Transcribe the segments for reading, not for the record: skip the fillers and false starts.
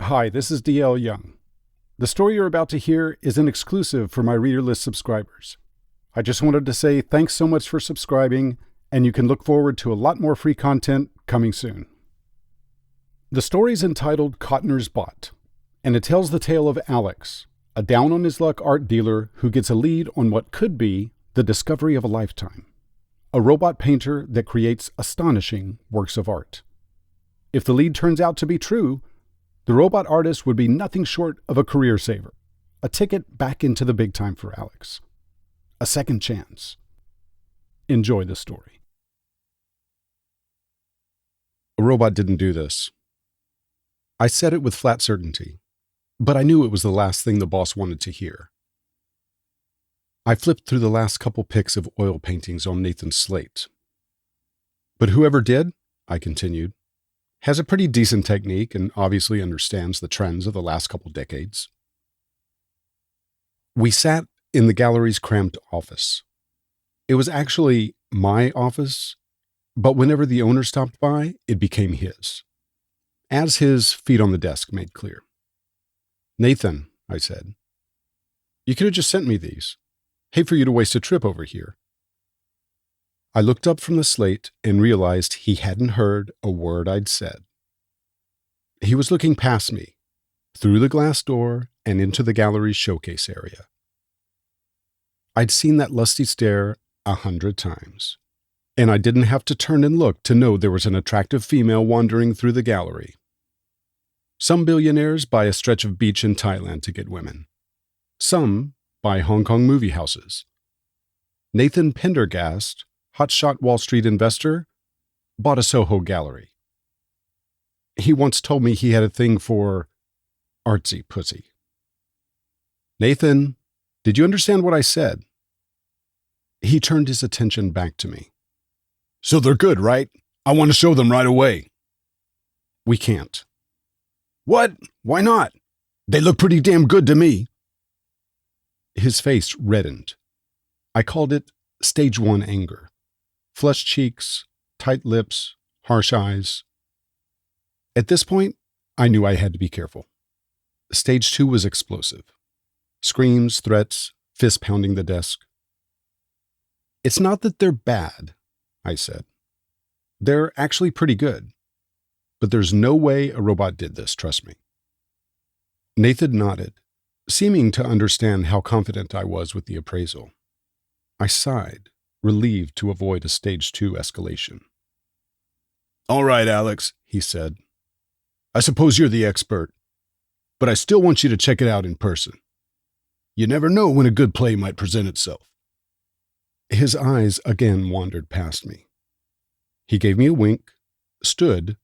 Hi, this is DL Young. The story you're about to hear is an exclusive for my reader list subscribers. I just wanted to say thanks so much for subscribing, and you can look forward to a lot more free content coming soon. The story's entitled Cotner's Bot, and it tells the tale of Alex, a down-on-his-luck art dealer who gets a lead on what could be the discovery of a lifetime, a robot painter that creates astonishing works of art. If the lead turns out to be true, the robot artist would be nothing short of a career saver, a ticket back into the big time for Alex, a second chance. Enjoy the story. A robot didn't do this. I said it with flat certainty, but I knew it was the last thing the boss wanted to hear. I flipped through the last couple pics of oil paintings on Nathan's slate. But whoever did, I continued, has a pretty decent technique and obviously understands the trends of the last couple decades. We sat in the gallery's cramped office. It was actually my office, but whenever the owner stopped by, it became his, as his feet on the desk made clear. "Nathan," I said, "you could have just sent me these. Hate for you to waste a trip over here." I looked up from the slate and realized he hadn't heard a word I'd said. He was looking past me, through the glass door and into the gallery's showcase area. I'd seen that lusty stare 100 times, and I didn't have to turn and look to know there was an attractive female wandering through the gallery. Some billionaires buy a stretch of beach in Thailand to get women. Some buy Hong Kong movie houses. Nathan Pendergast, hotshot Wall Street investor, bought a Soho gallery. He once told me he had a thing for artsy pussy. "Nathan, did you understand what I said?" He turned his attention back to me. "So they're good, right? I want to show them right away." "We can't." "What? Why not? They look pretty damn good to me." His face reddened. I called it stage 1 anger. Flushed cheeks, tight lips, harsh eyes. At this point, I knew I had to be careful. Stage 2 was explosive. Screams, threats, fist pounding the desk. "It's not that they're bad," I said. "They're actually pretty good. But there's no way a robot did this, trust me." Nathan nodded, seeming to understand how confident I was with the appraisal. I sighed, relieved to avoid a stage 2 escalation. "All right, Alex," he said. "I suppose you're the expert, but I still want you to check it out in person. You never know when a good play might present itself." His eyes again wandered past me. He gave me a wink, stood,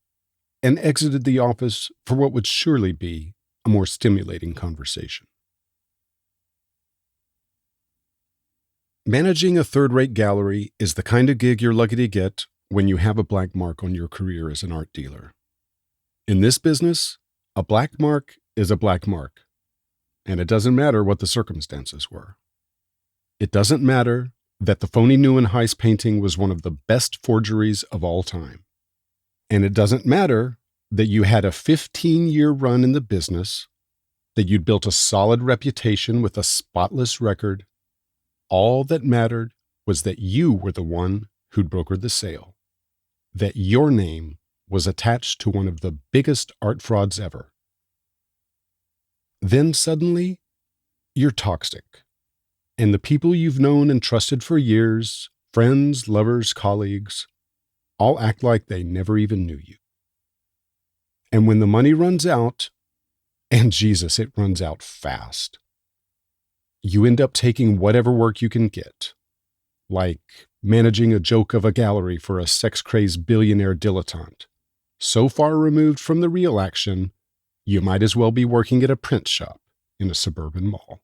and exited the office for what would surely be a more stimulating conversation. Managing a third-rate gallery is the kind of gig you're lucky to get when you have a black mark on your career as an art dealer. In this business, a black mark is a black mark, and it doesn't matter what the circumstances were. It doesn't matter that the phony Nguyen Heist painting was one of the best forgeries of all time. And it doesn't matter that you had a 15-year run in the business, that you'd built a solid reputation with a spotless record. All that mattered was that you were the one who'd brokered the sale, that your name was attached to one of the biggest art frauds ever. Then suddenly, you're toxic, and the people you've known and trusted for years, friends, lovers, colleagues, all act like they never even knew you. And when the money runs out, and Jesus, it runs out fast, you end up taking whatever work you can get, like managing a joke of a gallery for a sex-crazed billionaire dilettante, so far removed from the real action, you might as well be working at a print shop in a suburban mall.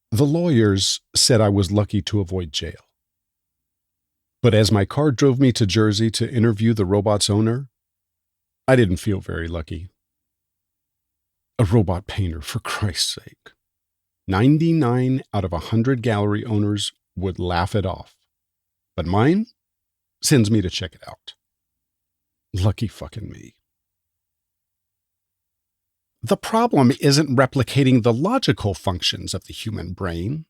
The lawyers said I was lucky to avoid jail. But as my car drove me to Jersey to interview the robot's owner, I didn't feel very lucky. A robot painter, for Christ's sake. 99 out of 100 gallery owners would laugh it off. But mine sends me to check it out. Lucky fucking me. The problem isn't replicating the logical functions of the human brain,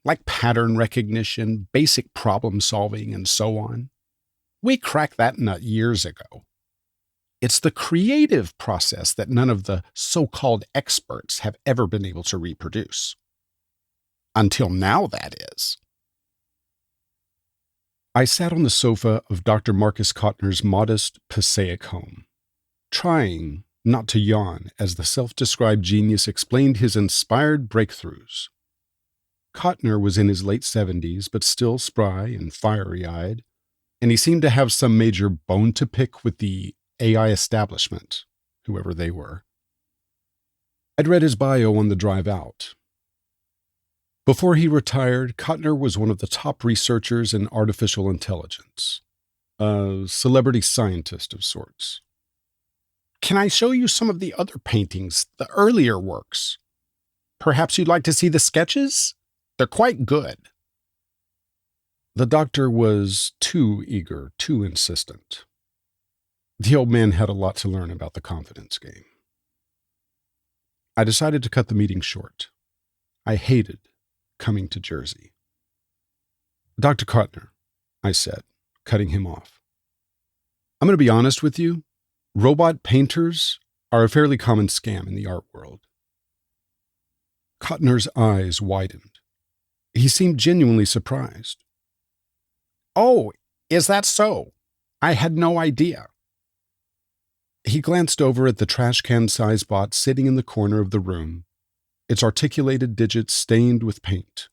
like pattern recognition, basic problem solving, and so on. We cracked that nut years ago. It's the creative process that none of the so-called experts have ever been able to reproduce. Until now, that is. I sat on the sofa of Dr. Marcus Cotner's modest, passaic home, trying not to yawn as the self-described genius explained his inspired breakthroughs. Cotner was in his late 70s, but still spry and fiery-eyed, and he seemed to have some major bone to pick with the AI establishment, whoever they were. I'd read his bio on the drive out. Before he retired, Cotner was one of the top researchers in artificial intelligence, a celebrity scientist of sorts. Can I show you some of the other paintings, the earlier works? Perhaps you'd like to see the sketches? They're quite good. The doctor was too eager, too insistent. The old man had a lot to learn about the confidence game. I decided to cut the meeting short. I hated coming to Jersey. Dr. Cotner, I said, cutting him off. I'm going to be honest with you. Robot painters are a fairly common scam in the art world. Cotner's eyes widened. He seemed genuinely surprised. Oh, is that so? I had no idea. He glanced over at the trash can-sized bot sitting in the corner of the room, its articulated digits stained with paint.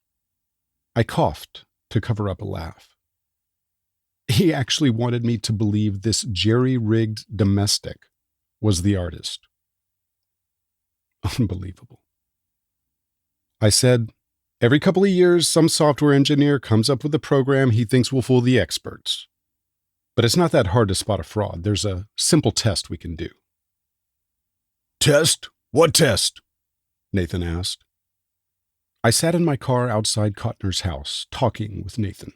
I coughed to cover up a laugh. He actually wanted me to believe this jerry-rigged domestic was the artist. Unbelievable. I said, every couple of years, some software engineer comes up with a program he thinks will fool the experts. But it's not that hard to spot a fraud. There's a simple test we can do. Test? What test? Nathan asked. I sat in my car outside Cotner's house, talking with Nathan,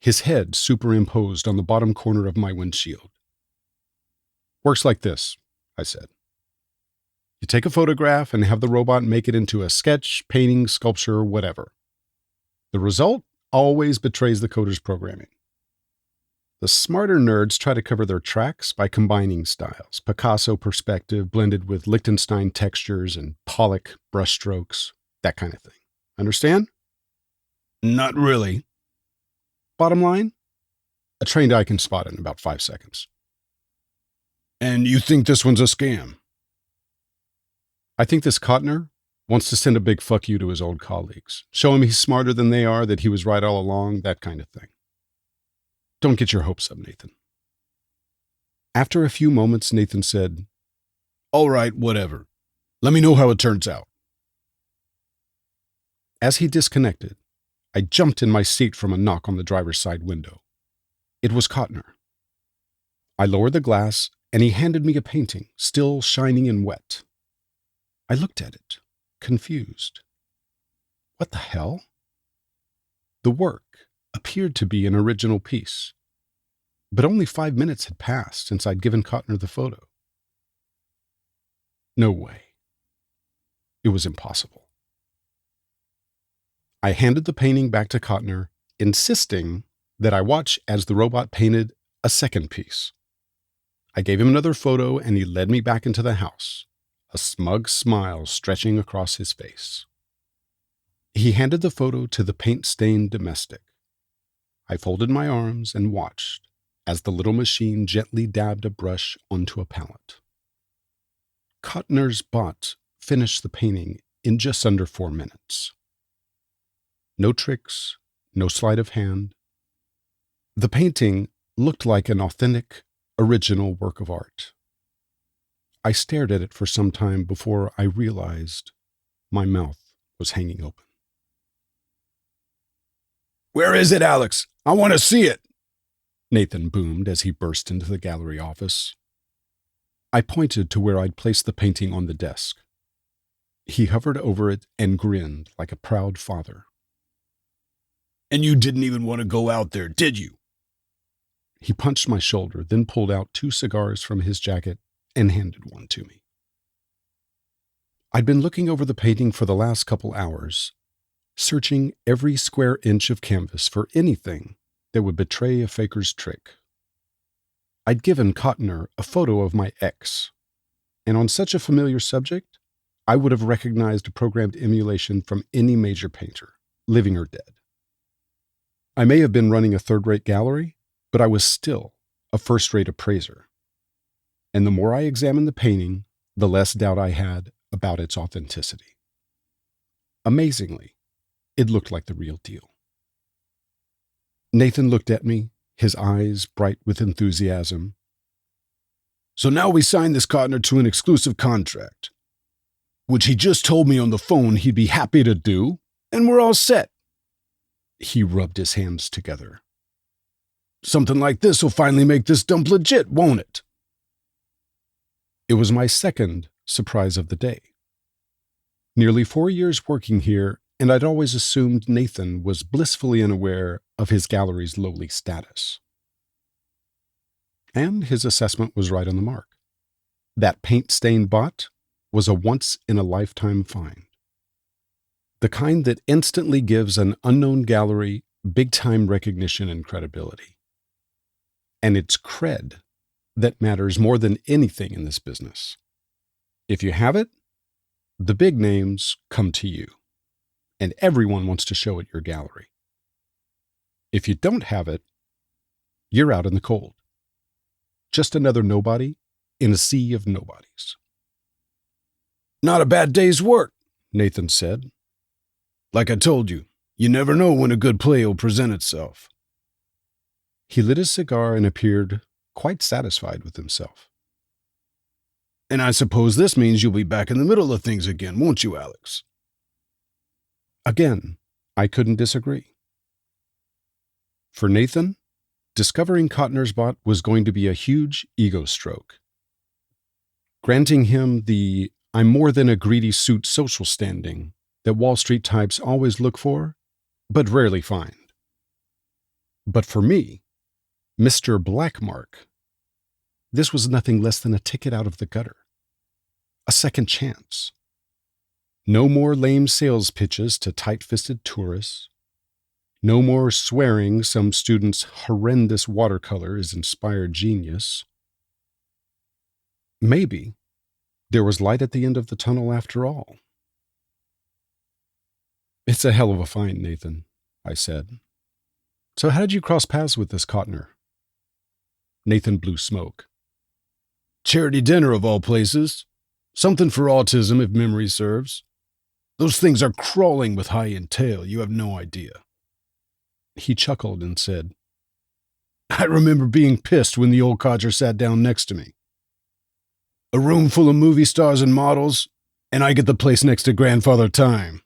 his head superimposed on the bottom corner of my windshield. Works like this, I said. You take a photograph and have the robot make it into a sketch, painting, sculpture, whatever. The result always betrays the coder's programming. The smarter nerds try to cover their tracks by combining styles, Picasso perspective blended with Liechtenstein textures and Pollock brushstrokes, that kind of thing. Understand? Not really. Bottom line, a trained eye can spot it in about 5 seconds. And you think this one's a scam? I think this Cotner wants to send a big fuck you to his old colleagues. Show him he's smarter than they are, that he was right all along, that kind of thing. Don't get your hopes up, Nathan. After a few moments, Nathan said, all right, whatever. Let me know how it turns out. As he disconnected, I jumped in my seat from a knock on the driver's side window. It was Cotner. I lowered the glass, and he handed me a painting, still shining and wet. I looked at it, confused. What the hell? The work appeared to be an original piece, but only 5 minutes had passed since I'd given Cotner the photo. No way. It was impossible. I handed the painting back to Cotner, insisting that I watch as the robot painted a second piece. I gave him another photo, and he led me back into the house, a smug smile stretching across his face. He handed the photo to the paint-stained domestic. I folded my arms and watched as the little machine gently dabbed a brush onto a palette. Cotner's bot finished the painting in just under 4 minutes. No tricks, no sleight of hand. The painting looked like an authentic, original work of art. I stared at it for some time before I realized my mouth was hanging open. Where is it, Alex? I want to see it, Nathan boomed as he burst into the gallery office. I pointed to where I'd placed the painting on the desk. He hovered over it and grinned like a proud father. And you didn't even want to go out there, did you? He punched my shoulder, then pulled out 2 cigars from his jacket and handed one to me. I'd been looking over the painting for the last couple hours, searching every square inch of canvas for anything that would betray a faker's trick. I'd given Cotner a photo of my ex, and on such a familiar subject, I would have recognized a programmed emulation from any major painter, living or dead. I may have been running a third-rate gallery, but I was still a first-rate appraiser. And the more I examined the painting, the less doubt I had about its authenticity. Amazingly, it looked like the real deal. Nathan looked at me, his eyes bright with enthusiasm. "So now we signed this Cotner to an exclusive contract, which he just told me on the phone he'd be happy to do, and we're all set." He rubbed his hands together. "Something like this will finally make this dump legit, won't it?" It was my second surprise of the day. Nearly 4 years working here, and I'd always assumed Nathan was blissfully unaware of his gallery's lowly status. And his assessment was right on the mark. That paint stain bought was a once-in-a-lifetime find. The kind that instantly gives an unknown gallery big-time recognition and credibility. And it's cred that matters more than anything in this business. If you have it, the big names come to you, and everyone wants to show at your gallery. If you don't have it, you're out in the cold. Just another nobody in a sea of nobodies. "Not a bad day's work," Nathan said. "Like I told you, you never know when a good play will present itself." He lit his cigar and appeared quite satisfied with himself. "And I suppose this means you'll be back in the middle of things again, won't you, Alex?" Again, I couldn't disagree. For Nathan, discovering Cotner's bot was going to be a huge ego stroke. Granting him the "I'm more than a greedy suit" social standing that Wall Street types always look for, but rarely find. But for me, Mr. Blackmark, this was nothing less than a ticket out of the gutter. A second chance. No more lame sales pitches to tight-fisted tourists. No more swearing some student's horrendous watercolor is inspired genius. Maybe there was light at the end of the tunnel after all. "It's a hell of a find, Nathan," I said. "So how did you cross paths with this Cotner?" Nathan blew smoke. "Charity dinner of all places. Something for autism, if memory serves. Those things are crawling with high entail, you have no idea." He chuckled and said, "I remember being pissed when the old codger sat down next to me. A room full of movie stars and models, and I get the place next to Grandfather Time.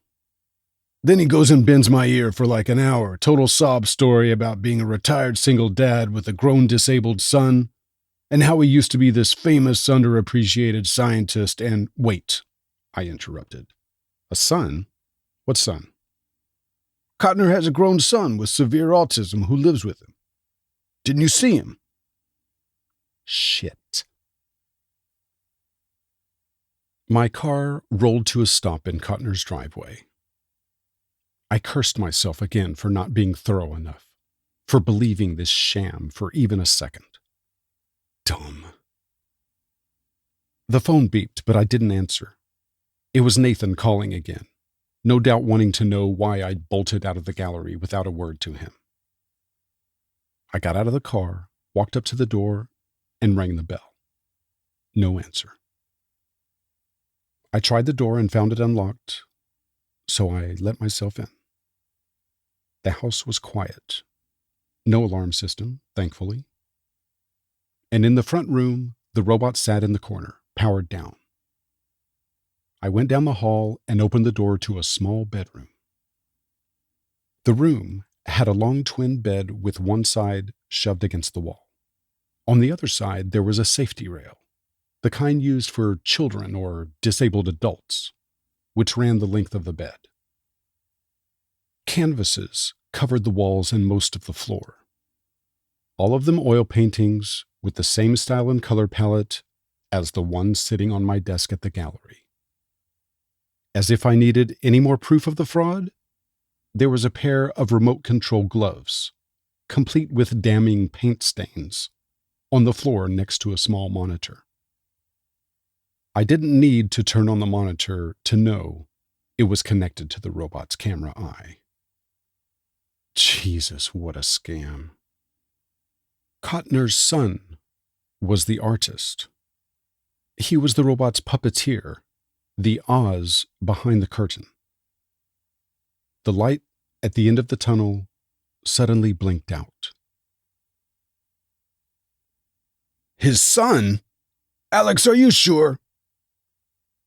Then he goes and bends my ear for like an hour, total sob story about being a retired single dad with a grown disabled son, and how he used to be this famous underappreciated scientist and—" "Wait," I interrupted. "A son? What son?" "Cotner has a grown son with severe autism who lives with him. Didn't you see him?" Shit. My car rolled to a stop in Cotner's driveway. I cursed myself again for not being thorough enough, for believing this sham for even a second. Dumb. The phone beeped, but I didn't answer. It was Nathan calling again, no doubt wanting to know why I'd bolted out of the gallery without a word to him. I got out of the car, walked up to the door, and rang the bell. No answer. I tried the door and found it unlocked, so I let myself in. The house was quiet. No alarm system, thankfully. And in the front room, the robot sat in the corner, powered down. I went down the hall and opened the door to a small bedroom. The room had a long twin bed with one side shoved against the wall. On the other side, there was a safety rail, the kind used for children or disabled adults, which ran the length of the bed. Canvases covered the walls and most of the floor. All of them oil paintings with the same style and color palette as the one sitting on my desk at the gallery. As if I needed any more proof of the fraud, there was a pair of remote control gloves, complete with damning paint stains, on the floor next to a small monitor. I didn't need to turn on the monitor to know it was connected to the robot's camera eye. Jesus, what a scam. Cotner's son was the artist. He was the robot's puppeteer, the Oz behind the curtain. The light at the end of the tunnel suddenly blinked out. His son? Alex, are you sure?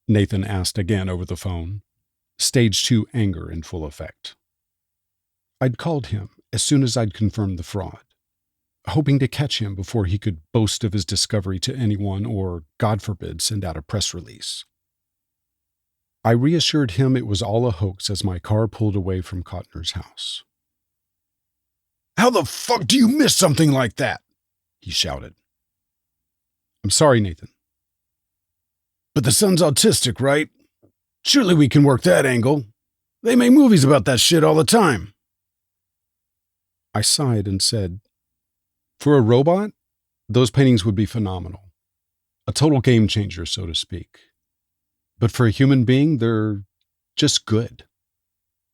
Nathan asked again over the phone, stage 2 anger in full effect. I'd called him as soon as I'd confirmed the fraud, hoping to catch him before he could boast of his discovery to anyone or, God forbid, send out a press release. I reassured him it was all a hoax as my car pulled away from Cotner's house. How the fuck do you miss something like that? He shouted. I'm sorry, Nathan. But the son's autistic, right? Surely we can work that angle. They make movies about that shit all the time. I sighed and said, for a robot, those paintings would be phenomenal. A total game changer, so to speak. But for a human being, they're just good.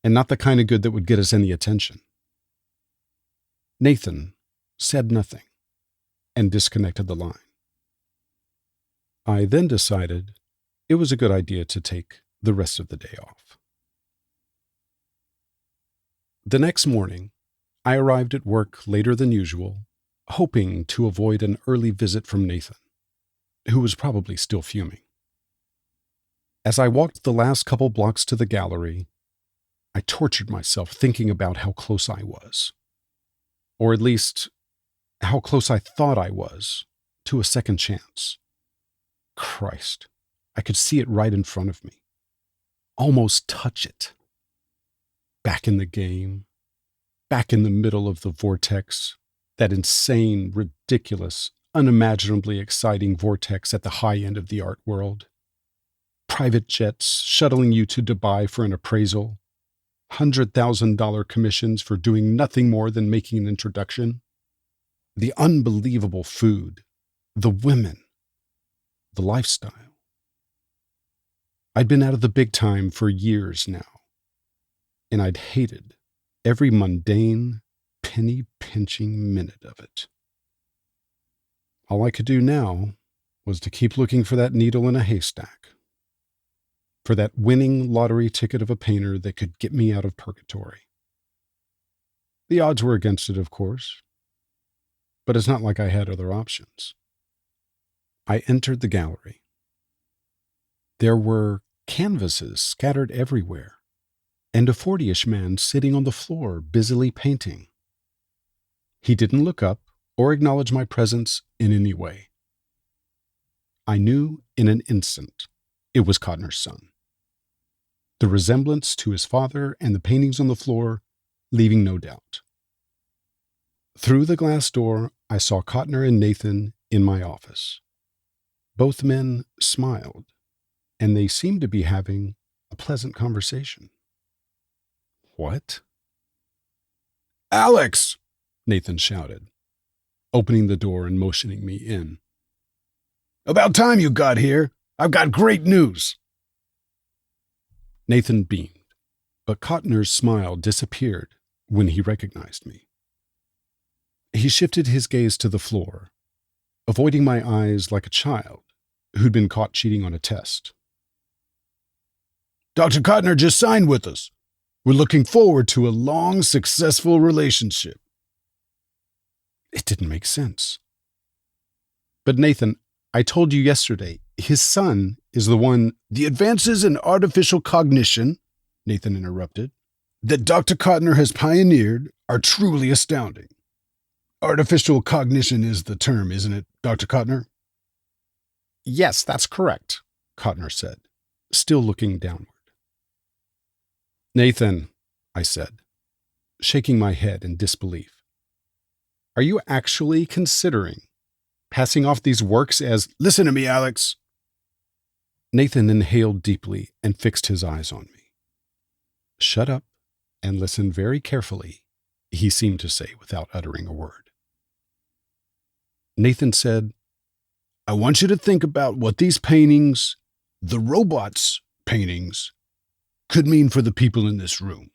And not the kind of good that would get us any attention. Nathan said nothing and disconnected the line. I then decided it was a good idea to take the rest of the day off. The next morning, I arrived at work later than usual, hoping to avoid an early visit from Nathan, who was probably still fuming. As I walked the last couple blocks to the gallery, I tortured myself thinking about how close I was. Or at least, how close I thought I was to a second chance. Christ, I could see it right in front of me. Almost touch it. Back in the game. Back in the middle of the vortex. That insane, ridiculous, unimaginably exciting vortex at the high end of the art world. Private jets shuttling you to Dubai for an appraisal. $100,000 commissions for doing nothing more than making an introduction. The unbelievable food. The women. The lifestyle. I'd been out of the big time for years now, and I'd hated every mundane, penny-pinching minute of it. All I could do now was to keep looking for that needle in a haystack, for that winning lottery ticket of a painter that could get me out of purgatory. The odds were against it, of course, but it's not like I had other options. I entered the gallery. There were canvases scattered everywhere, and a 40-ish man sitting on the floor busily painting. He didn't look up or acknowledge my presence in any way. I knew in an instant it was Cotner's son. The resemblance to his father and the paintings on the floor leaving no doubt. Through the glass door, I saw Cotner and Nathan in my office. Both men smiled, and they seemed to be having a pleasant conversation. What? Alex! Nathan shouted, opening the door and motioning me in. About time you got here. I've got great news. Nathan beamed, but Cotner's smile disappeared when he recognized me. He shifted his gaze to the floor, avoiding my eyes like a child who'd been caught cheating on a test. Dr. Cotner just signed with us. We're looking forward to a long, successful relationship. It didn't make sense. But Nathan, I told you yesterday, his son is the one... The advances in artificial cognition, Nathan interrupted, that Dr. Cotner has pioneered are truly astounding. Artificial cognition is the term, isn't it, Dr. Cotner? Yes, that's correct, Cotner said, still looking downward. Nathan, I said, shaking my head in disbelief. Are you actually considering passing off these works as... Listen to me, Alex. Nathan inhaled deeply and fixed his eyes on me. "Shut up and listen very carefully," he seemed to say without uttering a word. Nathan said, "I want you to think about what these paintings, the robots' paintings, could mean for the people in this room.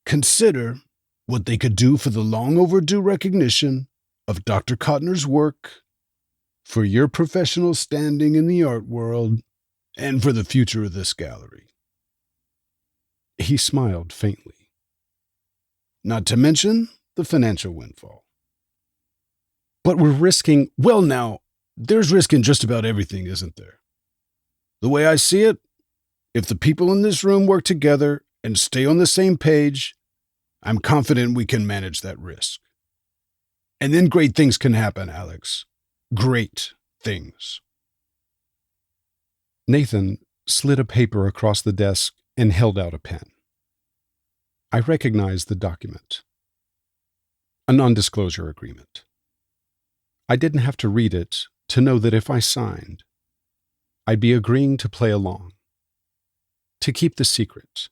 Consider what they could do for the long overdue recognition of Dr. Cotner's work, for your professional standing in the art world, and for the future of this gallery." He smiled faintly. "Not to mention the financial windfall. But we're risking, well now, there's risk in just about everything, isn't there? The way I see it, if the people in this room work together and stay on the same page, I'm confident we can manage that risk. And then great things can happen, Alex. Great things." Nathan slid a paper across the desk and held out a pen. I recognized the document. A non-disclosure agreement. I didn't have to read it to know that if I signed, I'd be agreeing to play along, to keep the secret,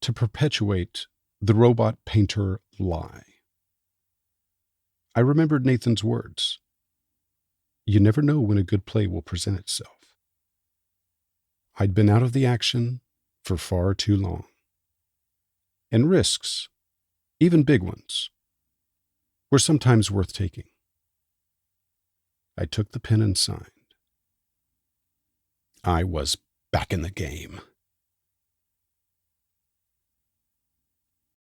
to perpetuate the robot painter lie. I remembered Nathan's words. You never know when a good play will present itself. I'd been out of the action for far too long. And risks, even big ones, were sometimes worth taking. I took the pen and signed. I was back in the game.